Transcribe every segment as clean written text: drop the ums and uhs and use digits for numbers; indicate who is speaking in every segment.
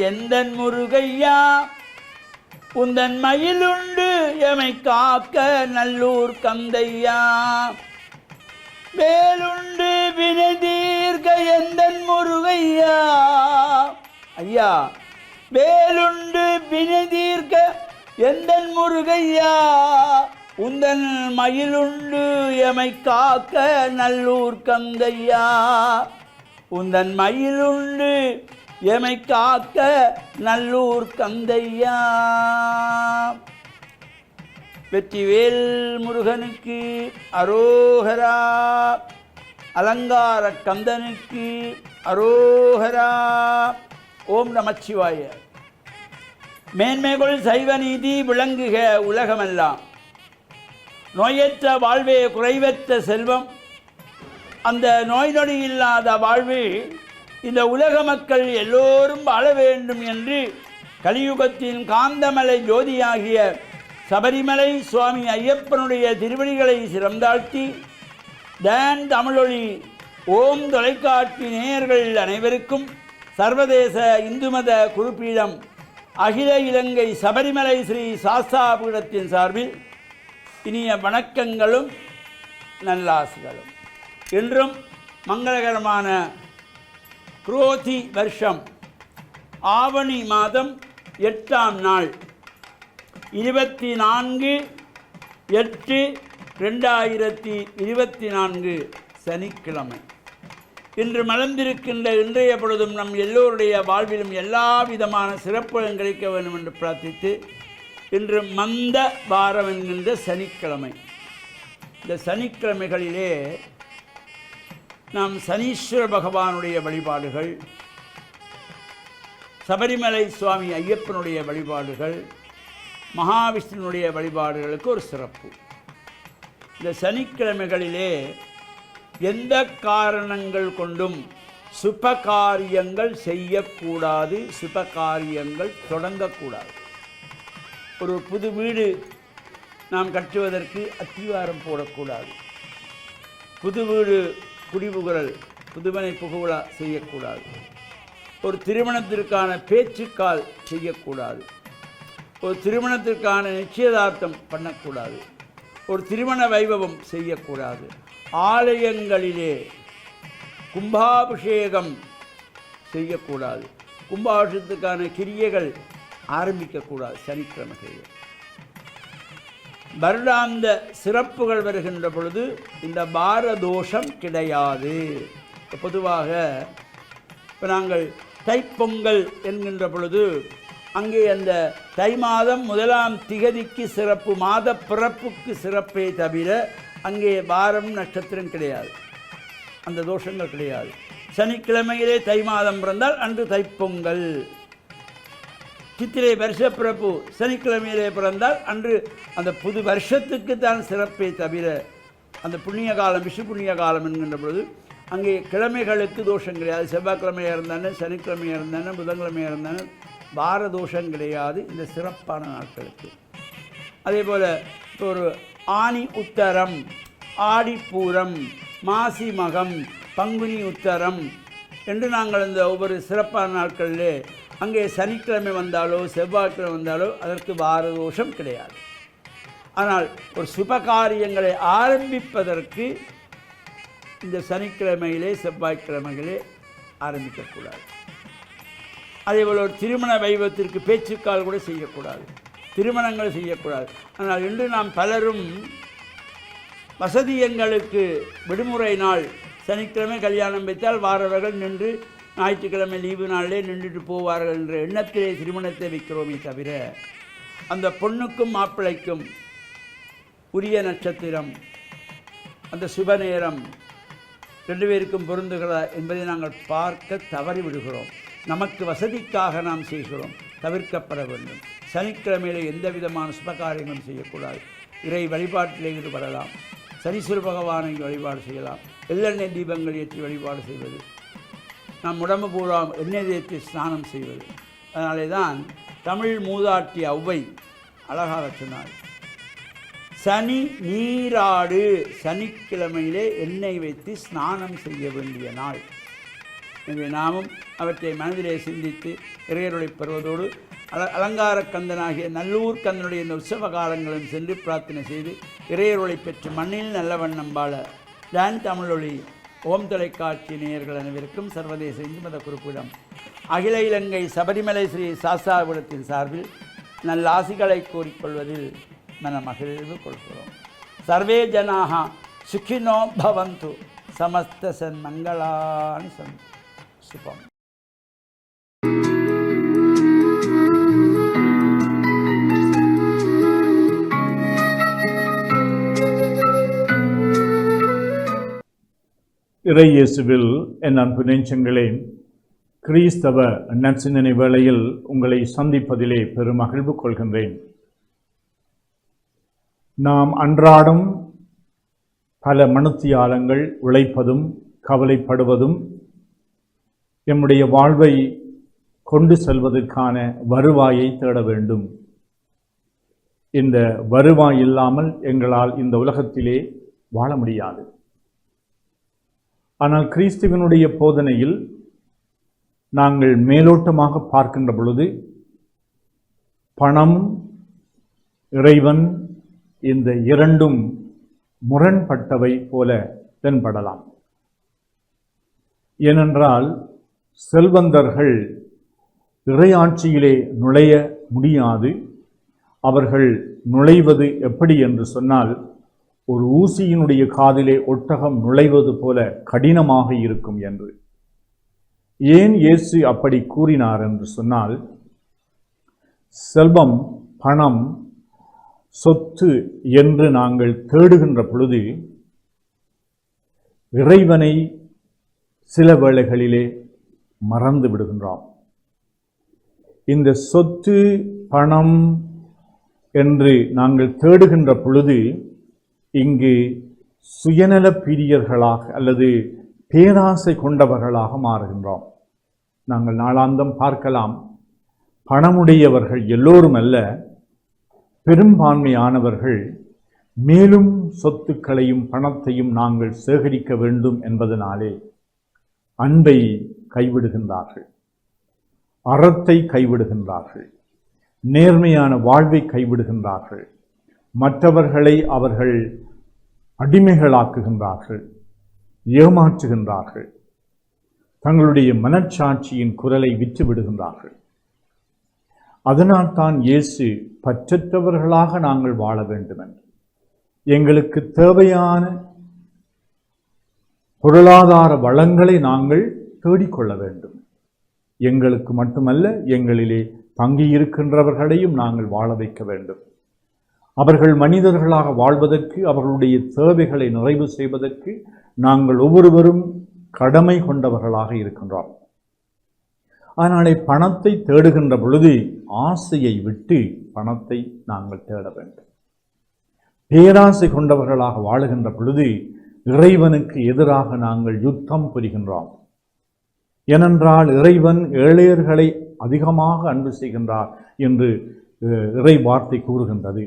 Speaker 1: எந்தன் முருகையா உந்தன் மயிலுண்டு எமை காக்க நல்லூர் கந்தையா வேலுண்டு வினை தீர்க்க எந்தன் முருகையா ஐயா வேலுண்டு வினை தீர்க்க எந்தன் முருகையா உந்தன் மயிலுண்டு எமை காக்க நல்லூர் கந்தையா உந்தன் மயிலுண்டு எமை காக்க நல்லூர் கந்தையா. வெற்றிவேல் முருகனுக்கு அரோகரா. அலங்கார கந்தனுக்கு அரோகரா. ஓம் நமச்சிவாய. மேன்மைகள் சைவ நீதி விளங்குக உலகமெல்லாம். நோயற்ற வாழ்வே குறைவற்ற செல்வம். அந்த நோய் நொடி இல்லாத வாழ்வு இந்த உலக மக்கள் எல்லோரும் வாழ வேண்டும் என்று கலியுகத்தின் காந்தமலை ஜோதியாகிய சபரிமலை சுவாமி ஐயப்பனுடைய திருவடிகளை சிறந்தாழ்த்தி டான் தமிழொலி ஓம் தொலைக்காட்சி நேயர்கள் அனைவருக்கும் சர்வதேச இந்து மத குருப்பீடம் அகில இலங்கை சபரிமலை ஸ்ரீ சாஸ்தா பீடத்தின் சார்பில் இனிய வணக்கங்களும் நல்லாசிகளும். இன்றும் மங்களகரமான குரோதி வருஷம் ஆவணி மாதம் 8ஆம் நாள் 24/8/2024 சனிக்கிழமை. இன்று மலர்ந்திருக்கின்ற இன்றைய பொழுதும் நம் எல்லோருடைய வாழ்விலும் எல்லா விதமான சிறப்புகளும் கிடைக்க வேண்டும் என்று பிரார்த்தித்து, இன்று மந்த வாரம் என்கின்ற சனிக்கிழமை. இந்த சனிக்கிழமைகளிலே நாம் சனீஸ்வர பகவானுடைய வழிபாடுகள், சபரிமலை சுவாமி ஐயப்பனுடைய வழிபாடுகள், மகாவிஷ்ணுனுடைய வழிபாடுகளுக்கு ஒரு சிறப்பு. இந்த சனிக்கிழமைகளிலே எந்த காரணங்கள் கொண்டும் சுபகாரியங்கள் செய்யக்கூடாது, சுபகாரியங்கள் தொடங்கக்கூடாது. ஒரு புது வீடு நாம் கட்டுவதற்கு அத்திவாரம் போடக்கூடாது. புது வீடு குடிபுகழல் புதுமனை புகுவிழா செய்யக்கூடாது. ஒரு திருமணத்திற்கான பேச்சுக்கால் செய்யக்கூடாது. ஒரு திருமணத்திற்கான நிச்சயதார்த்தம் பண்ணக்கூடாது. ஒரு திருமண வைபவம் செய்யக்கூடாது. ஆலயங்களிலே கும்பாபிஷேகம் செய்யக்கூடாது. கும்பாபிஷேகத்துக்கான கிரியைகள் ஆரம்பிக்கக்கூடாது. சனிக்கிழமைகளில் வருடாந்த சிறப்புகள் வருகின்ற பொழுது இந்த பாரதோஷம் கிடையாது. பொதுவாக இப்போ நாங்கள் தைப்பொங்கல் என்கின்ற பொழுது அங்கே அந்த தை மாதம் 1ஆம் திகதிக்கு சிறப்பு, மாத பிறப்புக்கு சிறப்பே தவிர அங்கே வாரம் நட்சத்திரம் கிடையாது. அந்த தோஷங்கள் கிடையாது. சனிக்கிழமையிலே தை மாதம் பிறந்தால் அன்று தைப்பொங்கல். சித்திரை வருஷ பிறப்பு சனிக்கிழமையிலே பிறந்தால் அன்று அந்த புது வருஷத்துக்கு தான் சிறப்பே தவிர அந்த புண்ணிய காலம், விஷு புண்ணிய காலம் என்கின்ற பொழுது அங்கே கிழமைகளுக்கு தோஷம் கிடையாது. செவ்வாய்க்கிழமையாக இருந்தானே, சனிக்கிழமையாக இருந்தானே, புதன்கிழமையாக இருந்தானே வார தோஷம் கிடையாது இந்த சிறப்பான நாட்களுக்கு. அதே போல் இப்போ ஒரு ஆனி உத்தரம், ஆடிப்பூரம், மாசி மகம், பங்குனி உத்தரம் என்று நாங்கள் இந்த ஒவ்வொரு சிறப்பான நாட்களிலே அங்கே சனிக்கிழமை வந்தாலோ செவ்வாய்க்கிழமை வந்தாலோ அதற்கு வாரதோஷம் கிடையாது. ஆனால் ஒரு சுபகாரியங்களை ஆரம்பிப்பதற்கு இந்த சனிக்கிழமையிலே செவ்வாய்க்கிழமைகளே ஆரம்பிக்கக்கூடாது. அதேபோல் ஒரு திருமண வைபவத்திற்கு பேச்சுக்கால் கூட செய்யக்கூடாது. திருமணங்கள் செய்யக்கூடாது. ஆனால் இன்று நாம் பலரும் வசதி எங்களுக்கு விடுமுறை நாள் சனிக்கிழமை கல்யாணம் வைத்தால் வாரவர்கள் நின்று ஞாயிற்றுக்கிழமை லீவு நாளிலே நின்றுட்டு போவார்கள் என்ற எண்ணத்திலே திருமணத்தை வைக்கிறோமே தவிர அந்த பொண்ணுக்கும் மாப்பிள்ளைக்கும் உரிய நட்சத்திரம், அந்த சுப நேரம் 2 பேருக்கும் பொருந்துகிறதா என்பதை நாங்கள் பார்க்க தவறி விடுகிறோம். நமக்கு வசதிக்காக நாம் செய்கிறோம், தவிர்க்கப்பட வேண்டும். சனிக்கிழமையில் எந்த விதமான சுபகாரியங்களும் செய்யக்கூடாது. இறை வழிபாட்டிலே ஈடுபடலாம். சனீஸ்வர பகவானை வழிபாடு செய்யலாம். எள்ளெண்ணெய் தீபங்கள் ஏற்றி வழிபாடு செய்வது, நாம் உடம்பு பூரா எண்ணெய் தேய்த்து ஸ்நானம் செய்வது. அதனாலே தான் தமிழ் மூதாட்டி ஔவை அழகாக சொன்னார், சனி நீராடு, சனிக்கிழமையிலே எண்ணெய் வைத்து ஸ்நானம் செய்ய வேண்டிய நாள். எனவே நாமும் அவற்றை மனதிலே சிந்தித்து இறையருளை பெறுவதோடு அலங்கார கந்தனாகிய நல்லூர் கந்தனுடைய இந்த உற்சவ காலங்களும் சென்று பிரார்த்தனை செய்து இறையருளை பெற்று மண்ணில் நல்ல வண்ணம் வாழ டான் தமிழொலி ஓம் தொலைக்காட்சி நேயர்கள் அனைவருக்கும் சர்வதேச இந்து மத குறிப்பிடம் அகில இலங்கை சபரிமலை ஸ்ரீ சாஸ்தாபுரத்தின் சார்பில் நல்ல ஆசிகளை கூறிக்கொள்வதில் மன மகிழ்வு கொள்கிறோம். சர்வே ஜனாக சுகினோ பவந்து சமஸ்த சன்மங்களானி சந்து. சுபம்.
Speaker 2: இறை இயேசுவில் என் அன்பு நெஞ்சங்களே, கிறிஸ்தவ நற்சிந்தனை வேளையில் உங்களை சந்திப்பதிலே பெரும் மகிழ்வு கொள்கின்றேன். நாம் அன்றாடம் பல மணித்தியாலங்கள் உழைப்பதும் கவலைப்படுவதும் நம்முடைய வாழ்வை கொண்டு செல்வதற்கான வருவாயை தேட வேண்டும். இந்த வருவாய் இல்லாமல் எங்களால் இந்த உலகத்திலே வாழ முடியாது. ஆனால் கிறிஸ்துவனுடைய போதனையில் நாங்கள் மேலோட்டமாக பார்க்கின்ற பொழுது பணம், இறைவன், இந்த இரண்டும் முரண்பட்டவை போல தென்படலாம். ஏனென்றால் செல்வந்தர்கள் இறையாட்சியிலே நுழைய முடியாது. அவர்கள் நுழைவது எப்படி என்று சொன்னால், ஒரு ஊசியினுடைய காதிலே ஒட்டகம் நுழைவது போல கடினமாக இருக்கும் என்று. ஏன் இயேசு அப்படி கூறினார் என்று சொன்னால், செல்வம், பணம், சொத்து என்று நாங்கள் தேடுகின்ற பொழுது இறைவனை சில வேளைகளிலே மறந்து விடுகின்றோம். இந்த சொத்து, பணம் என்று நாங்கள் தேடுகின்ற பொழுது இங்கு சுயநல பிரியர்களாக அல்லது பேராசை கொண்டவர்களாக மாறுகின்றோம். நாங்கள் நாளாந்தம் பார்க்கலாம், பணமுடையவர்கள் எல்லோரும் அல்ல, பெரும்பான்மையானவர்கள் மேலும் சொத்துக்களையும் பணத்தையும் நாங்கள் சேகரிக்க வேண்டும் என்பதனாலே அன்பை கைவிடுகின்றார்கள், அறத்தை கைவிடுகின்றார்கள், நேர்மையான வாழ்வை கைவிடுகின்றார்கள், மற்றவர்களை அவர்கள் அடிமைகளாக்குகின்றார்கள், ஏமாற்றுகின்றார்கள், தங்களுடைய மனச்சாட்சியின் குரலை விற்றுவிடுகின்றார்கள். அதனால்தான் இயேசு பற்றற்றவர்களாக நாங்கள் வாழ வேண்டும் என்று, எங்களுக்கு தேவையான பொருளாதார வளங்களை நாங்கள் தேடிக்கொள்ள வேண்டும். எங்களுக்கு மட்டுமல்ல, எங்களிலே தங்கியிருக்கின்றவர்களையும் நாங்கள் வாழ வைக்க வேண்டும். அவர்கள் மனிதர்களாக வாழ்வதற்கு, அவர்களுடைய தேவைகளை நிறைவு செய்வதற்கு நாங்கள் ஒவ்வொருவரும் கடமை கொண்டவர்களாக இருக்கின்றோம். அதனாலே பணத்தை தேடுகின்ற பொழுது ஆசையை விட்டு பணத்தை நாங்கள் தேட வேண்டும். பேராசை கொண்டவர்களாக வாழுகின்ற பொழுது இறைவனுக்கு எதிராக நாங்கள் யுத்தம் புரிகின்றோம். ஏனென்றால் இறைவன் ஏழையர்களை அதிகமாக அன்பு செய்கின்றார் என்று இறை வார்த்தை கூறுகின்றது.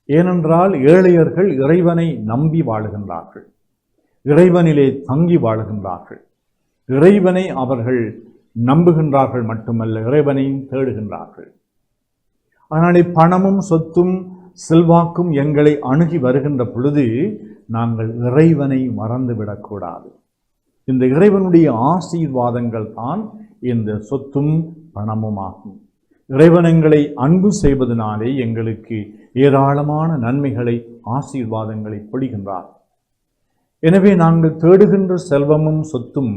Speaker 2: ஏனென்றால் ஏழையர்கள் இறைவனை நம்பி வாழுகின்றார்கள், இறைவனிலே தங்கி வாழுகின்றார்கள், இறைவனை அவர்கள் நம்புகின்றார்கள் மட்டுமல்ல, இறைவனையும் தேடுகின்றார்கள். அதனாலே பணமும் சொத்தும் செல்வாக்கும் எங்களை அணுகி வருகின்ற பொழுது நாங்கள் இறைவனை மறந்துவிடக்கூடாது. இந்த இறைவனுடைய ஆசீர்வாதங்கள் தான் இந்த சொத்தும் பணமும் ஆகும். இறைவன் எங்களை அன்பு செய்வதனாலே எங்களுக்கு ஏராளமான நன்மைகளை, ஆசீர்வாதங்களை பொழிகின்றார். எனவே நாங்கள் தேடுகின்ற செல்வமும் சொத்தும்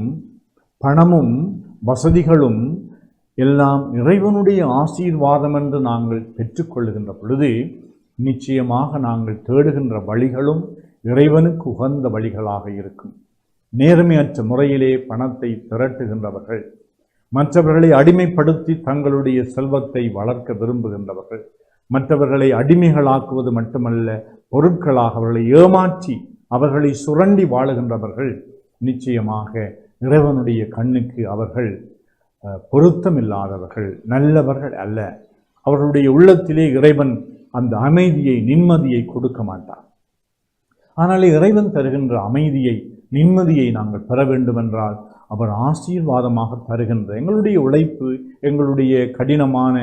Speaker 2: பணமும் வசதிகளும் எல்லாம் இறைவனுடைய ஆசீர்வாதம் என்று நாங்கள் பெற்றுக்கொள்ளுகின்ற பொழுது நிச்சயமாக நாங்கள் தேடுகின்ற வழிகளும் இறைவனுக்கு உகந்த வழிகளாக இருக்கும். நேர்மையற்ற முறையிலே பணத்தை திரட்டுகின்றவர்கள், மற்றவர்களை அடிமைப்படுத்தி தங்களுடைய செல்வத்தை வளர்க்க விரும்புகின்றவர்கள், மற்றவர்களை அடிமைகளாக்குவது மட்டுமல்ல, பொருட்களாக அவர்களை ஏமாற்றி அவர்களை சுரண்டி வாழுகின்றவர்கள் நிச்சயமாக இறைவனுடைய கண்ணுக்கு அவர்கள் பொருத்தமில்லாதவர்கள், நல்லவர்கள் அல்ல. அவர்களுடைய உள்ளத்திலே இறைவன் அந்த அமைதியை, நிம்மதியை கொடுக்க மாட்டார். ஆனால் இறைவன் தருகின்ற அமைதியை, நிம்மதியை நாங்கள் பெற வேண்டுமென்றால் அவர் ஆசீர்வாதமாக தருகின்ற எங்களுடைய உழைப்பு, எங்களுடைய கடினமான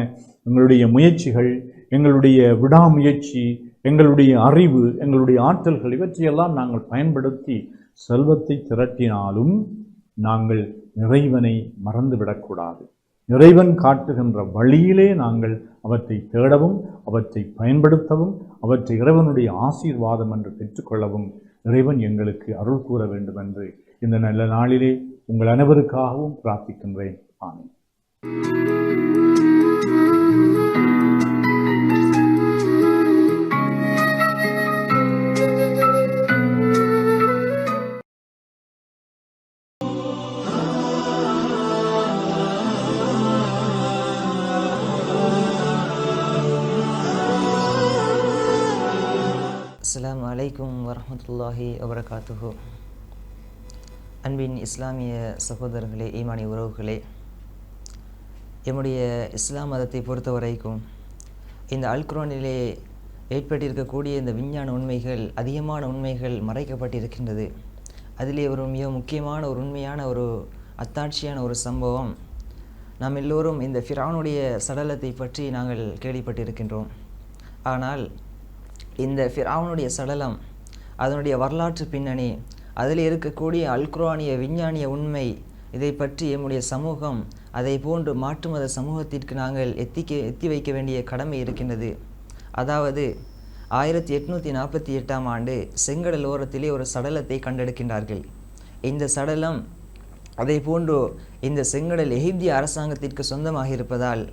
Speaker 2: எங்களுடைய முயற்சிகள், எங்களுடைய விடாமுயற்சி, எங்களுடைய அறிவு, எங்களுடைய ஆற்றல்கள் இவற்றையெல்லாம் நாங்கள் பயன்படுத்தி செல்வத்தை திரட்டினாலும் நாங்கள் இறைவனை மறந்துவிடக்கூடாது. இறைவன் காட்டுகின்ற வழியிலே நாங்கள் அவற்றை தேடவும், அவற்றை பயன்படுத்தவும், அவற்றை இறைவனுடைய ஆசீர்வாதம் என்று பெற்றுக்கொள்ளவும் இறைவன் எங்களுக்கு அருள் கூற வேண்டும் என்று இந்த நல்ல நாளிலே உங்கள் அனைவருக்காகவும் பிரார்த்திக்கின்றேன். ஆமென்.
Speaker 3: அஸ்ஸலாமு அலைக்கும் வரஹ்மத்துல்லாஹி வபரகாத்துஹு. அன்பின் இஸ்லாமிய சகோதரர்களே, ஈமானிய உறவுகளே, எம்முடைய இஸ்லாம் மதத்தை பொறுத்த வரைக்கும் இந்த அல்குர்ஆனிலே ஏற்பட்டிருக்கக்கூடிய இந்த விஞ்ஞான உண்மைகள், அதிகமான உண்மைகள் மறைக்கப்பட்டிருக்கின்றது. அதிலே ஒரு மிக முக்கியமான ஒரு உண்மையான ஒரு அத்தாட்சியான ஒரு சம்பவம், நாம் எல்லோரும் இந்த ஃபிரௌனுடைய சடலத்தை பற்றி நாங்கள் கேள்விப்பட்டிருக்கின்றோம். ஆனால் இந்த ஃபிரௌனுடைய சடலம், அதனுடைய வரலாற்று பின்னணி, அதில் இருக்கக்கூடிய அல்குர்ஆனிய விஞ்ஞானிய உண்மை, இதை பற்றி எம்முடைய சமூகம், அதை போன்று மாற்று மத சமூகத்திற்கு நாங்கள் எத்தி வைக்க வேண்டிய கடமை இருக்கின்றது. அதாவது 1848ஆம் ஆண்டு செங்கடல் ஓரத்திலே ஒரு சடலத்தை கண்டெடுக்கின்றார்கள். இந்த சடலம் அதை போன்று இந்த செங்கடல் எகிப்திய அரசாங்கத்திற்கு சொந்தமாக இருப்பதால்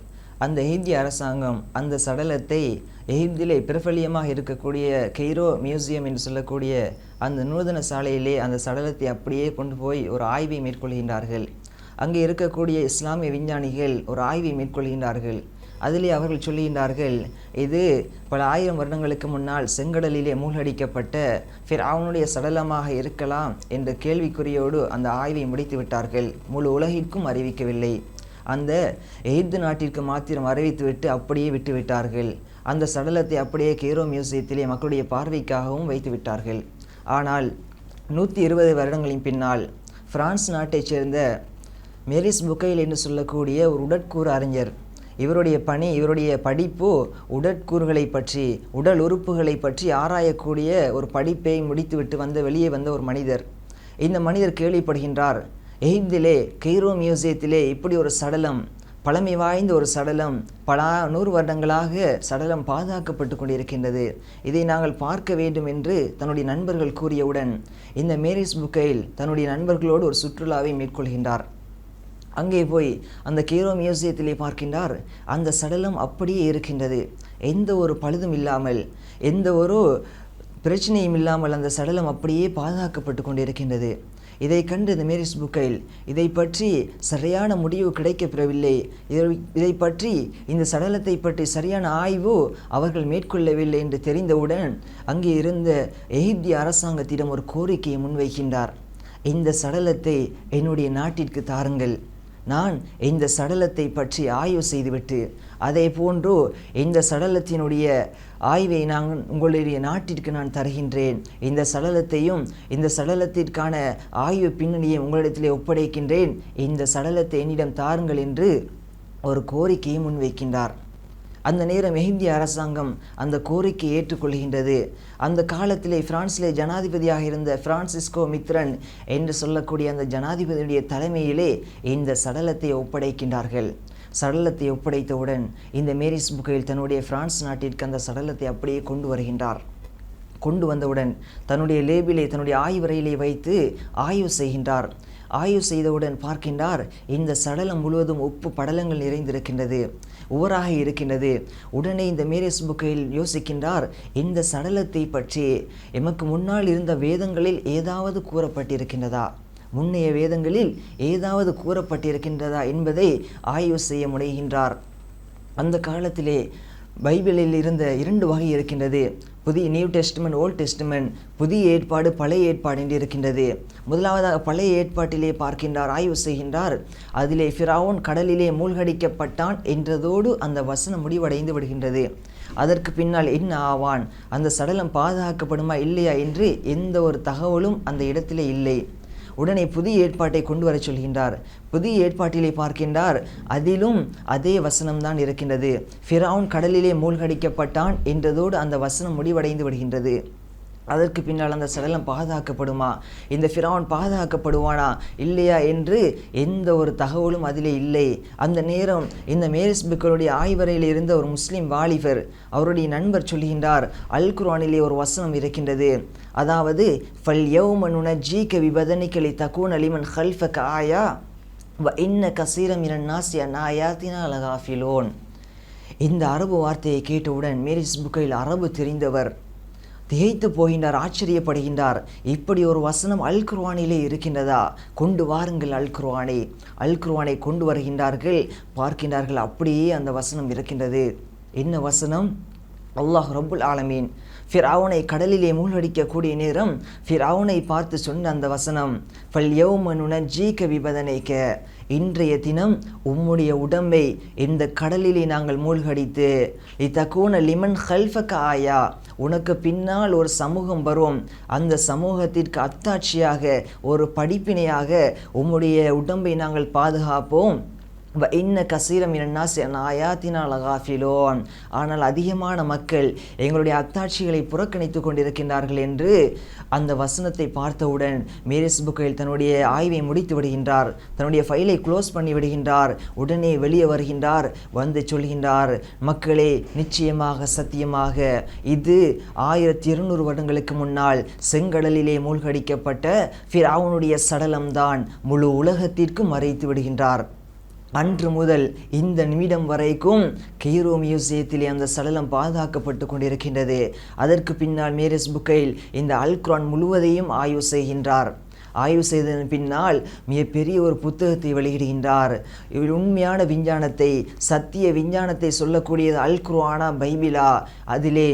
Speaker 3: அந்த எகிப்திய அரசாங்கம் அந்த சடலத்தை எகிப்திலே பிரபல்யமாக இருக்கக்கூடிய கெய்ரோ மியூசியம் என்று சொல்லக்கூடிய அந்த நூதன சாலையிலே அந்த சடலத்தை அப்படியே கொண்டு போய் ஒரு ஆய்வை மேற்கொள்கின்றார்கள். அங்கே இருக்கக்கூடிய இஸ்லாமிய விஞ்ஞானிகள் ஒரு ஆய்வை மேற்கொள்கின்றார்கள். அதிலே அவர்கள் சொல்லுகின்றார்கள், இது பல ஆயிரம் வருடங்களுக்கு முன்னால் செங்கடலிலே மூழ்கடிக்கப்பட்ட ஃபிரௌனுடைய சடலமாக இருக்கலாம் என்ற கேள்விக்குறியோடு அந்த ஆய்வை முடித்து விட்டார்கள். முழு உலகிற்கும் அறிவிக்கவில்லை. அந்த எகிப்து நாட்டிற்கு மாத்திரம் அறிவித்துவிட்டு அப்படியே விட்டுவிட்டார்கள். அந்த சடலத்தை அப்படியே கெய்ரோ மியூசியத்திலே மக்களுடைய பார்வைக்காகவும் வைத்து விட்டார்கள். ஆனால் 120 வருடங்களின் பின்னால் பிரான்ஸ் நாட்டைச் சேர்ந்த மேரிஸ் புக்கைல் என்று சொல்லக்கூடிய ஒரு உடற்கூறு அறிஞர், இவருடைய பணி, இவருடைய படிப்பு உடற்கூறுகளை பற்றி, உடல் உறுப்புகளை பற்றி ஆராயக்கூடிய ஒரு படிப்பை முடித்துவிட்டு வெளியே வந்த ஒரு மனிதர். இந்த மனிதர் கேள்விப்படுகின்றார், எகிப்திலே கெய்ரோ மியூசியத்திலே இப்படி ஒரு சடலம், பழமை வாய்ந்த ஒரு சடலம், பல 100 வருடங்களாக சடலம் பாதுகாக்கப்பட்டு கொண்டிருக்கின்றது, இதை நாங்கள் பார்க்க வேண்டும் என்று தன்னுடைய நண்பர்கள் கூறியவுடன் இந்த மேரிஸ் புக்கைல் தன்னுடைய நண்பர்களோடு ஒரு சுற்றுலாவை மேற்கொள்கின்றார். அங்கே போய் அந்த கெய்ரோ மியூசியத்திலே பார்க்கின்றார். அந்த சடலம் அப்படியே இருக்கின்றது. எந்த ஒரு பழுதும் இல்லாமல், எந்த ஒரு பிரச்சனையும் இல்லாமல் அந்த சடலம் அப்படியே பாதுகாக்கப்பட்டு கொண்டிருக்கின்றது. இதை கண்டு இந்த மேரிஸ் புக்கைல் இதை பற்றி சரியான முடிவு கிடைக்கப்பெறவில்லை, இதை பற்றி இந்த சடலத்தை பற்றி சரியான ஆய்வு அவர்கள் மேற்கொள்ளவில்லை என்று தெரிந்தவுடன் அங்கே இருந்த எகிப்திய அரசாங்கத்திடம் ஒரு கோரிக்கையை முன்வைக்கின்றார். இந்த சடலத்தை என்னுடைய நாட்டிற்கு தாருங்கள், நான் இந்த சடலத்தை பற்றி ஆய்வு செய்துவிட்டு அதே போன்று இந்த சடலத்தினுடைய ஆய்வை உங்களுடைய நாட்டிற்கு நான் தருகின்றேன், இந்த சடலத்தையும் இந்த சடலத்திற்கான ஆய்வு பின்னணியை உங்களிடத்திலே ஒப்படைக்கின்றேன், இந்த சடலத்தை என்னிடம் தாருங்கள் என்று ஒரு கோரிக்கையை முன்வைக்கின்றார். அந்த நேரம் எகிப்திய அரசாங்கம் அந்த கோரிக்கையை ஏற்றுக்கொள்கின்றது. அந்த காலத்திலே பிரான்சிலே ஜனாதிபதியாக இருந்த பிரான்சிஸ்கோ மித்ரன் என்று சொல்லக்கூடிய அந்த ஜனாதிபதியுடைய தலைமையிலே இந்த சடலத்தை ஒப்படைக்கின்றார்கள். சடலத்தை ஒப்படைத்தவுடன் இந்த மேரிஸ் புக்கைல் தன்னுடைய பிரான்ஸ் நாட்டிற்கு அந்த சடலத்தை அப்படியே கொண்டு வருகின்றார். கொண்டு வந்தவுடன் தன்னுடைய லேபிலே, தன்னுடைய ஆய்வறையிலே வைத்து ஆய்வு செய்கின்றார். ஆய்வு செய்தவுடன் பார்க்கின்றார், இந்த சடலம் முழுவதும் உப்பு படலங்கள் நிறைந்திருக்கின்றது, உவராக இருக்கின்றது. உடனே இந்த மேரிஸ் புக்கைல் யோசிக்கின்றார், இந்த சடலத்தை பற்றி எமக்கு முன்னால் இருந்த வேதங்களில் ஏதாவது கூறப்பட்டிருக்கின்றதா, முன்னைய வேதங்களில் ஏதாவது கூறப்பட்டிருக்கின்றதா என்பதை ஆய்வு செய்ய முனைகின்றார். அந்த காலத்திலே பைபிளில் இருந்த 2 வகை இருக்கின்றது. புதிய நியூ டெஸ்ட்மெண்ட், ஓல்ட் டெஸ்ட்மெண்ட், புதிய ஏற்பாடு, பழைய ஏற்பாடு என்று இருக்கின்றது. முதலாவதாக பழைய ஏற்பாட்டிலே பார்க்கின்றார், ஆய்வு செய்கின்றார். அதிலே ஃபிரௌன் கடலிலே மூழ்கடிக்கப்பட்டான் என்றதோடு அந்த வசனம் முடிவடைந்து விடுகின்றது. அதற்கு பின்னால் என்ன ஆவான், அந்த சடலம் பாதுகாக்கப்படுமா இல்லையா என்று எந்த ஒரு தகவலும் அந்த இடத்திலே இல்லை. உடனே புதிய ஏற்பாட்டை கொண்டு வரச் சொல்கின்றார். புதிய ஏற்பாட்டிலே பார்க்கின்றார், அதிலும் அதே வசனம்தான் இருக்கின்றது. ஃபிரவுன் கடலிலே மூழ்கடிக்கப்பட்டான் என்றதோடு அந்த வசனம் முடிவடைந்து விடுகின்றது. அதற்கு பின்னால் அந்த சடலம் பாதுகாக்கப்படுமா, இந்த ஃபிரவுன் பாதுகாக்கப்படுவானா இல்லையா என்று எந்த ஒரு தகவலும் அதிலே இல்லை. அந்த நேரம் இந்த மேரிஸ் புக்கருடைய ஆய்வறையில் இருந்த ஒரு முஸ்லீம் வாலிபர், அவருடைய நண்பர் சொல்கின்றார், அல் குர்ஆனிலே ஒரு வசனம் இருக்கின்றது, அதாவது ஃபல் யௌம நுனஜ்ஜீக பிபதனிக லிதகூன லிமன் கல்ஃபக ஆயா வ இன்ன கஸீரம் மினன் நாஸி அன் ஆயாத்தினா லகாஃபிலூன். இந்த அரபு வார்த்தையை கேட்டவுடன் மேரிஸ் புக்கையில் அரபு தெரிந்தவர் திகைத்து போகின்றார், ஆச்சரியப்படுகின்றார். இப்படி ஒரு வசனம் அல் குர்ஆனிலே இருக்கின்றதா? கொண்டு வாருங்கள் அல் குர்ஆனை. அல் குர்ஆனை கொண்டு வருகின்றார்கள், பார்க்கின்றார்கள், அப்படியே அந்த வசனம் இருக்கின்றது. என்ன வசனம்? அல்லாஹ் ரப்புல் ஆலமீன் ஃபிரவுனை கடலிலே மூழ்கடிக்கக்கூடிய நேரம் ஃபிரவுனை பார்த்து சொன்ன அந்த வசனம், ஃபல் யௌம நுனஜ்ஜீக பிபதனிக, இன்றைய தினம் உம்முடைய உடம்பை இந்த கடலிலே நாங்கள் மூழ்கடித்து லிதகூன லிமன் கல்ஃபக ஆயா, உனக்கு பின்னால் ஒரு சமூகம் வரும், அந்த சமூகத்திற்கு அத்தாட்சியாக ஒரு படிப்பினையாக உம்முடைய உடம்பை நாங்கள் பாதுகாப்போம். இன்ன கஸீரம் மினன் நாஸி அன் ஆயாத்தினா லகாஃபிலூன், ஆனால் அதிகமான மக்கள் எங்களுடைய அத்தாட்சிகளை புறக்கணித்து கொண்டிருக்கின்றார்கள் என்று அந்த வசனத்தை பார்த்தவுடன் மேரிஸ் புக்கையில் தன்னுடைய ஆய்வை முடித்து விடுகின்றார், தன்னுடைய ஃபைலை க்ளோஸ் பண்ணி விடுகின்றார். உடனே வெளியே வருகின்றார், வந்து சொல்கின்றார், மக்களே, நிச்சயமாக சத்தியமாக இது 1200 வருடங்களுக்கு முன்னால் செங்கடலிலே மூழ்கடிக்கப்பட்ட ஃபிரவுனுடைய சடலம்தான் முழு உலகத்திற்கும் மறைத்து விடுகின்றார். அன்று முதல் இந்த நிமிடம் வரைக்கும் கெய்ரோ மியூசியத்திலே அந்த சடலம் பாதுகாக்கப்பட்டு கொண்டிருக்கின்றது. அதற்கு பின்னால் மேரிஸ் புக்கைல் இந்த அல் குர்ஆன் முழுவதையும் ஆய்வு செய்கின்றார். ஆய்வு செய்ததன் பின்னால் மிகப்பெரிய ஒரு புத்தகத்தை வெளியிடுகின்றார். உண்மையான விஞ்ஞானத்தை, சத்திய விஞ்ஞானத்தை சொல்லக்கூடியது அல் குர்ஆனா பைபிளா, அதிலே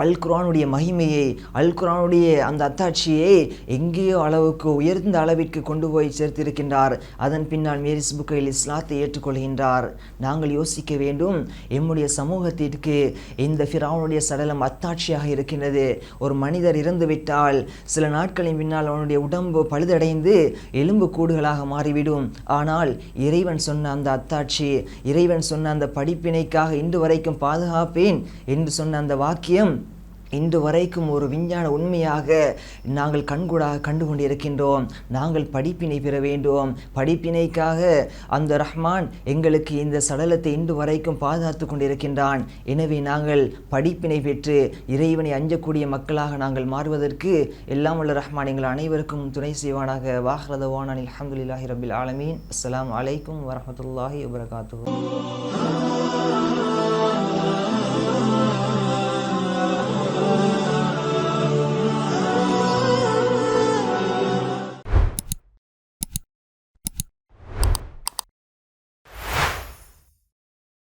Speaker 3: அல் குர்ஆனுடைய மகிமையை, அல் குர்ஆனுடைய அந்த அத்தாட்சியை எங்கேயோ அளவுக்கு உயர்ந்த அளவிற்கு கொண்டு போய் சேர்த்திருக்கின்றார். அதன் பின்னால் மேரிஸ் புக்கையில் இஸ்லாத்தை ஏற்றுக்கொள்கின்றார். நாங்கள் யோசிக்க வேண்டும், எம்முடைய சமூகத்திற்கு இந்த ஃபிரவுனுடைய சடலம் அத்தாட்சியாக இருக்கின்றது. ஒரு மனிதர் இறந்துவிட்டால் சில நாட்களின் பின்னால் அவனுடைய உடம்பு பழுதடைந்து எலும்பு கூடுகளாக மாறிவிடும். ஆனால் இறைவன் சொன்ன அந்த அத்தாட்சி, இறைவன் சொன்ன அந்த படிப்பினைக்காக இன்று வரைக்கும் பாதுகாப்பேன் என்று சொன்ன அந்த வாக்கியம் இன்று வரைக்கும் ஒரு விஞ்ஞான உண்மையாக நாங்கள் கண்கூடாக கண்டு கொண்டிருக்கின்றோம். நாங்கள் படிப்பினை பெற வேண்டும். படிப்பினைக்காக அந்த ரஹ்மான் எங்களுக்கு இந்த சடலத்தை இன்று வரைக்கும் பாதுகாத்து கொண்டிருக்கின்றான். எனவே நாங்கள் படிப்பினை பெற்று இறைவனை அஞ்சக்கூடிய மக்களாக நாங்கள் மாறுவதற்கு எல்லாம் உள்ள ரஹ்மான் எங்கள் அனைவருக்கும் துணை செய்வானாக. வாஹ்ரதவான் அல்ஹம்துலில்லாஹி ரப்பில் ஆலமீன். அஸ்ஸலாமு அலைக்கும் வரஹ்மத்துல்லாஹி வபரகாத்துஹு.